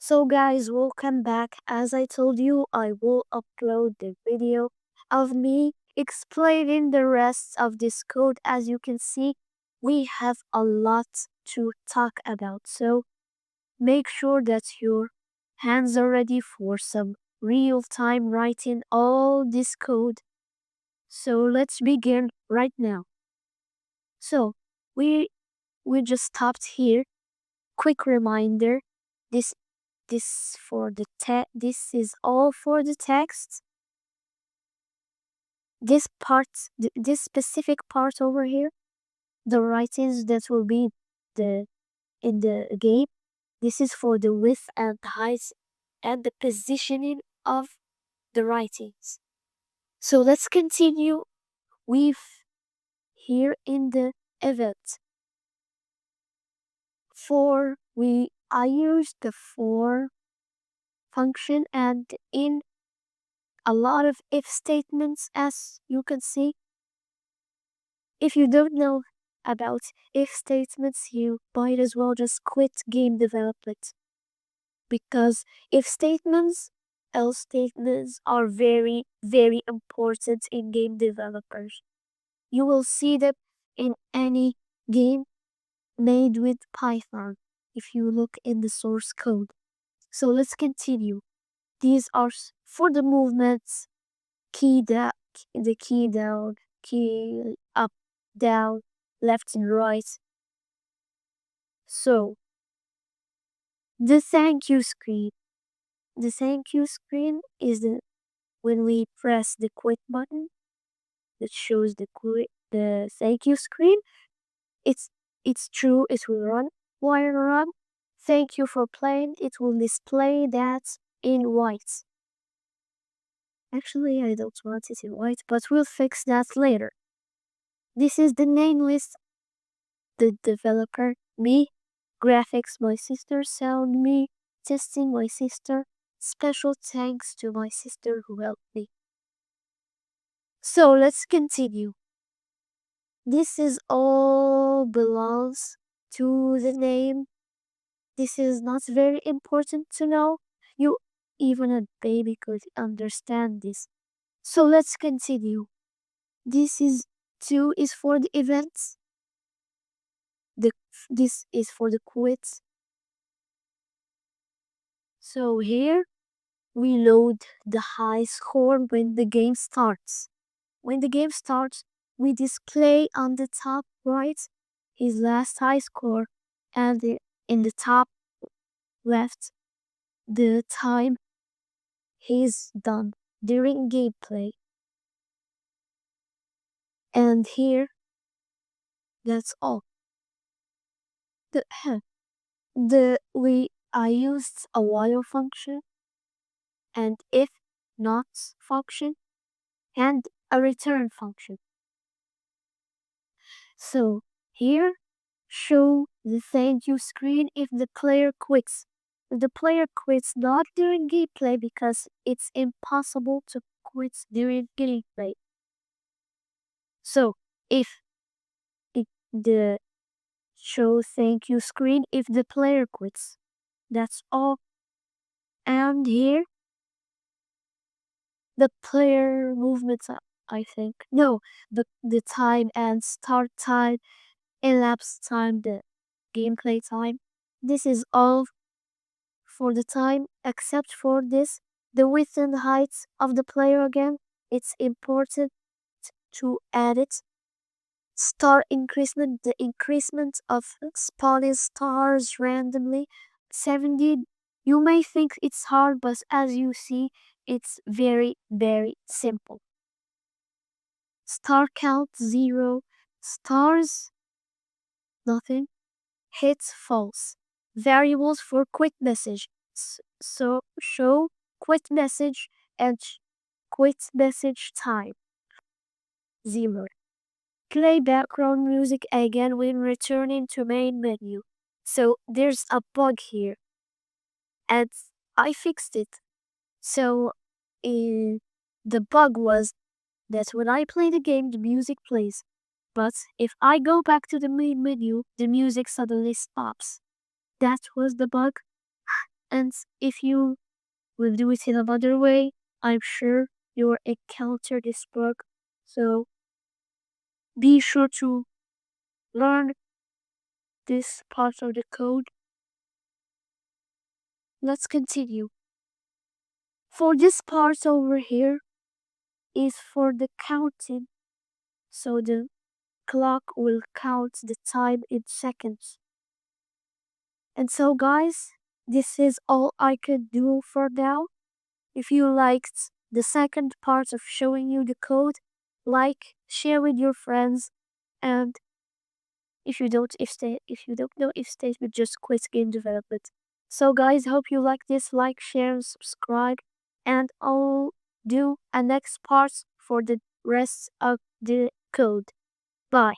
So guys, welcome back. As I told you, I will upload the video of me explaining the rest of this code. As you can see, we have a lot to talk about. So make sure that your hands are ready for some real-time writing all this code. So let's begin right now. So we we just stopped here. Quick reminder, this this is all for the text. This part, this specific part over here, the writings that will be the in the game. This is for the width and height and the positioning of the writings. So let's continue with here in the event. I used the for function, and in a lot of if statements, as you can see. If you don't know about if statements, you might as well just quit game development, because if statements, else statements are very, very important in game developers. You will see them in any game made with Python if you look in the source code. So let's continue. These are for the movements, key down, the key down, key up, down, left and right. So the thank you screen. The thank you screen is when we press the quit button that shows the thank you screen. It's it's true, it will run. While run, thank you for playing, it will display that in white. Actually, I don't want it in white, but we'll fix that later. This is the name list, the developer, me, graphics, my sister, sound, me, testing, my sister. Special thanks to my sister who helped me. So let's continue. This is all belongs to the name. This is not very important to know. You, even a baby, could understand this. So let's continue. This is 2 is for the events. This is for the quits. So here we load the high score when the game starts. When the game starts, we display on the top right his last high score, and in the top left the time he's done during gameplay. And here, that's all. The I used a while function, and if not function, and a return function. So here, show the thank you screen if the player quits. The player quits not during gameplay because it's impossible to quit during gameplay. So if the show thank you screen if the player quits. That's all. And here the player movements, I think. No, the time and start time, elapsed time, the gameplay time. This is all for the time except for this. The width and height of the player again. It's important to add it. Star increasement, the increasement of spawning stars randomly. 70. You may think it's hard, but as you see, it's very, very simple. Star count 0. Stars, nothing. Hits false. Variables for quit message. So show quit message and quit message time 0. Play background music again when returning to main menu. So there's a bug here, and I fixed it. So the bug was that when I play the game, the music plays. But if I go back to the main menu, the music suddenly stops. That was the bug. And if you will do it in another way, I'm sure you will encounter this bug. So be sure to learn this part of the code. Let's continue. For this part over here is for the counting. So the clock will count the time in seconds. And so guys, this is all I could do for now. If you liked the second part of showing you the code, like, share with your friends, and if you don't know if statement, just quit game development. So guys, hope you like this. Like, share, and subscribe, and I'll do a next part for the rest of the code. Bye.